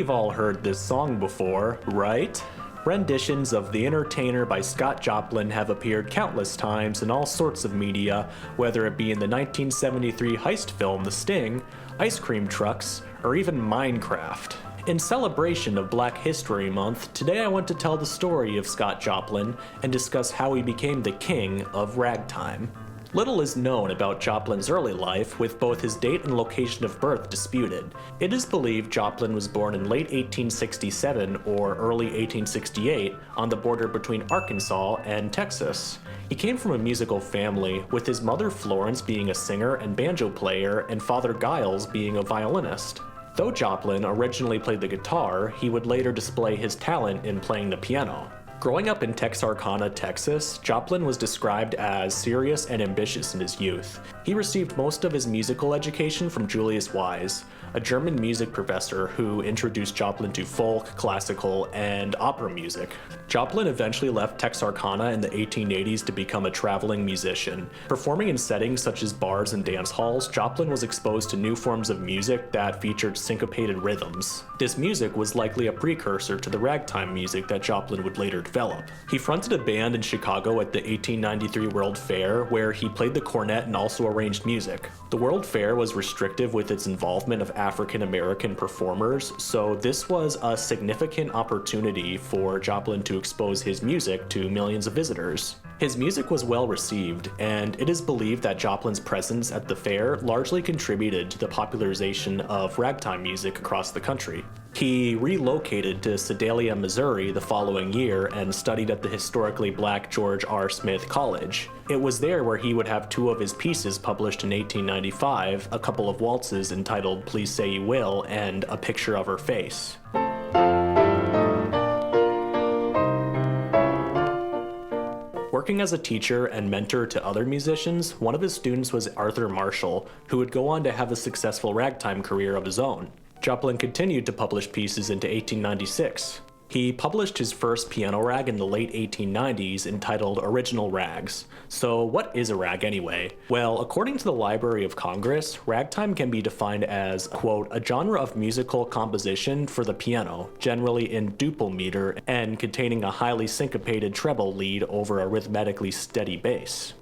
We've all heard this song before, right? Renditions of The Entertainer by Scott Joplin have appeared countless times in all sorts of media, whether it be in the 1973 heist film The Sting, ice cream trucks, or even Minecraft. In celebration of Black History Month, today I want to tell the story of Scott Joplin and discuss how he became the king of ragtime. Little is known about Joplin's early life, with both his date and location of birth disputed. It is believed Joplin was born in late 1867 or early 1868 on the border between Arkansas and Texas. He came from a musical family, with his mother Florence being a singer and banjo player and father Giles being a violinist. Though Joplin originally played the guitar, he would later display his talent in playing the piano. Growing up in Texarkana, Texas, Joplin was described as serious and ambitious in his youth. He received most of his musical education from Julius Wise, a German music professor who introduced Joplin to folk, classical, and opera music. Joplin eventually left Texarkana in the 1880s to become a traveling musician. Performing in settings such as bars and dance halls, Joplin was exposed to new forms of music that featured syncopated rhythms. This music was likely a precursor to the ragtime music that Joplin would later develop. He fronted a band in Chicago at the 1893 World Fair, where he played the cornet and also arranged music. The World Fair was restrictive with its involvement of African American performers, so this was a significant opportunity for Joplin to expose his music to millions of visitors. His music was well received, and it is believed that Joplin's presence at the fair largely contributed to the popularization of ragtime music across the country. He relocated to Sedalia, Missouri the following year and studied at the historically black George R. Smith College. It was there where he would have two of his pieces published in 1895, a couple of waltzes entitled Please Say You Will and A Picture of Her Face. Working as a teacher and mentor to other musicians, one of his students was Arthur Marshall, who would go on to have a successful ragtime career of his own. Joplin continued to publish pieces into 1896. He published his first piano rag in the late 1890s entitled Original Rags. So what is a rag anyway? Well, according to the Library of Congress, ragtime can be defined as, quote, a genre of musical composition for the piano, generally in duple meter and containing a highly syncopated treble lead over a rhythmically steady bass.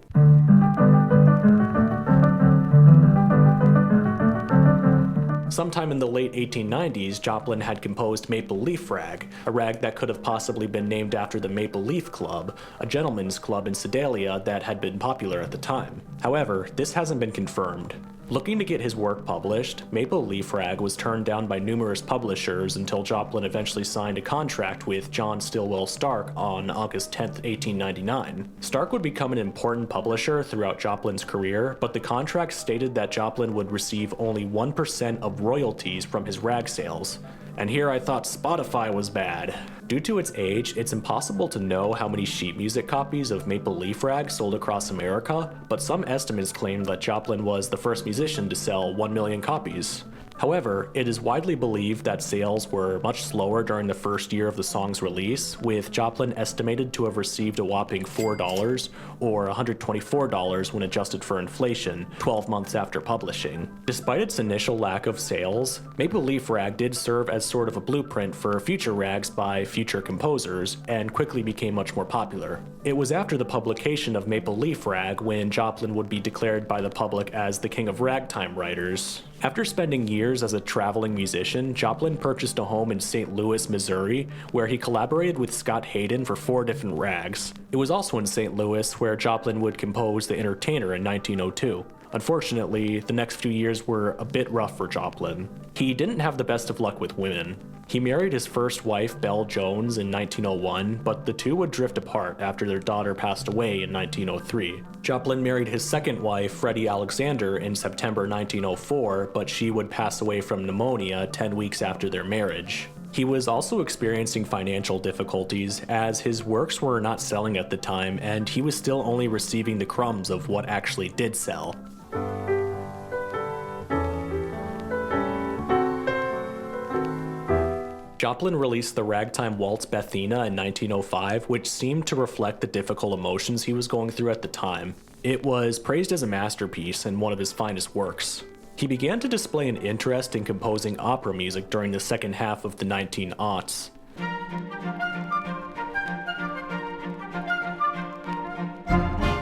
Sometime in the late 1890s, Joplin had composed Maple Leaf Rag, a rag that could have possibly been named after the Maple Leaf Club, a gentleman's club in Sedalia that had been popular at the time. However, this hasn't been confirmed. Looking to get his work published, Maple Leaf Rag was turned down by numerous publishers until Joplin eventually signed a contract with John Stillwell Stark on August 10, 1899. Stark would become an important publisher throughout Joplin's career, but the contract stated that Joplin would receive only 1% of royalties from his rag sales. And here I thought Spotify was bad. Due to its age, it's impossible to know how many sheet music copies of Maple Leaf Rag sold across America, but some estimates claim that Joplin was the first musician to sell 1 million copies. However, it is widely believed that sales were much slower during the first year of the song's release, with Joplin estimated to have received a whopping $4 or $124 when adjusted for inflation 12 months after publishing. Despite its initial lack of sales, Maple Leaf Rag did serve as sort of a blueprint for future rags by future composers and quickly became much more popular. It was after the publication of Maple Leaf Rag when Joplin would be declared by the public as the king of ragtime writers. After spending years as a traveling musician, Joplin purchased a home in St. Louis, Missouri, where he collaborated with Scott Hayden for 4 different rags. It was also in St. Louis where Joplin would compose The Entertainer in 1902. Unfortunately, the next few years were a bit rough for Joplin. He didn't have the best of luck with women. He married his first wife, Belle Jones, in 1901, but the two would drift apart after their daughter passed away in 1903. Joplin married his second wife, Freddie Alexander, in September 1904, but she would pass away from pneumonia 10 weeks after their marriage. He was also experiencing financial difficulties, as his works were not selling at the time, and he was still only receiving the crumbs of what actually did sell. Joplin released the ragtime waltz Bethena in 1905, which seemed to reflect the difficult emotions he was going through at the time. It was praised as a masterpiece and one of his finest works. He began to display an interest in composing opera music during the second half of the 1900s.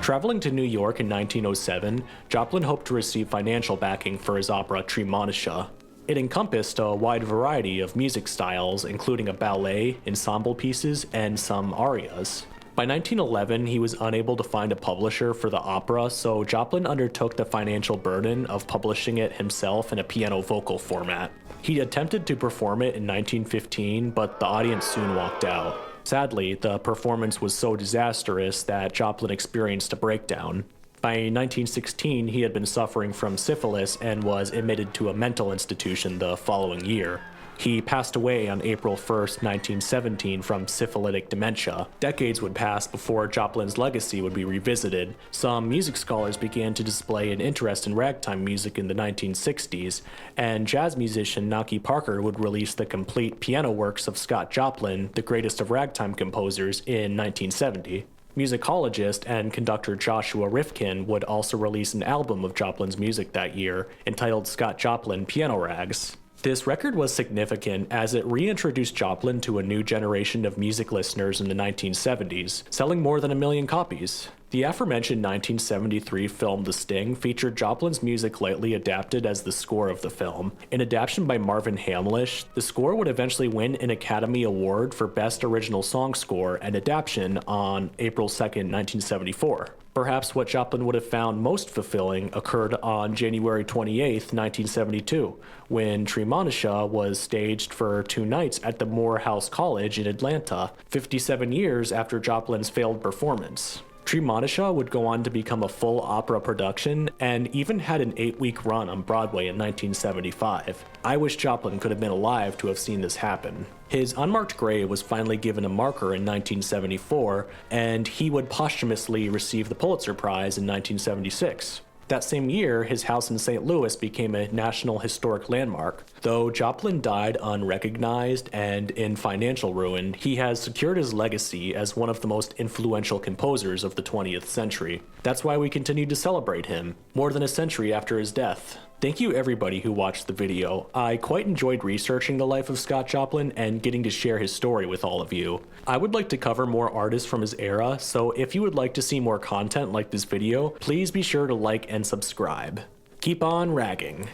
Traveling to New York in 1907, Joplin hoped to receive financial backing for his opera Treemonisha. It encompassed a wide variety of music styles, including a ballet, ensemble pieces, and some arias. By 1911, he was unable to find a publisher for the opera, so Joplin undertook the financial burden of publishing it himself in a piano vocal format. He attempted to perform it in 1915, but the audience soon walked out. Sadly, the performance was so disastrous that Joplin experienced a breakdown. By 1916, he had been suffering from syphilis and was admitted to a mental institution the following year. He passed away on April 1st, 1917 from syphilitic dementia. Decades would pass before Joplin's legacy would be revisited. Some music scholars began to display an interest in ragtime music in the 1960s, and jazz musician Naki Parker would release the complete piano works of Scott Joplin, the greatest of ragtime composers, in 1970. Musicologist and conductor Joshua Rifkin would also release an album of Joplin's music that year, entitled Scott Joplin Piano Rags. This record was significant as it reintroduced Joplin to a new generation of music listeners in the 1970s, selling more than 1 million copies. The aforementioned 1973 film The Sting featured Joplin's music lightly adapted as the score of the film. An adaptation by Marvin Hamlisch, the score would eventually win an Academy Award for Best Original Song Score and Adaptation on April 2, 1974. Perhaps what Joplin would have found most fulfilling occurred on January 28, 1972, when Treemonisha was staged for 2 nights at the Morehouse College in Atlanta, 57 years after Joplin's failed performance. Treemonisha would go on to become a full opera production and even had an 8-week run on Broadway in 1975. I wish Joplin could have been alive to have seen this happen. His unmarked grave was finally given a marker in 1974, and he would posthumously receive the Pulitzer Prize in 1976. That same year, his house in St. Louis became a National Historic Landmark. Though Joplin died unrecognized and in financial ruin, he has secured his legacy as one of the most influential composers of the 20th century. That's why we continue to celebrate him, more than a century after his death. Thank you everybody who watched the video. I quite enjoyed researching the life of Scott Joplin and getting to share his story with all of you. I would like to cover more artists from his era, so if you would like to see more content like this video, please be sure to like and subscribe. Keep on ragging.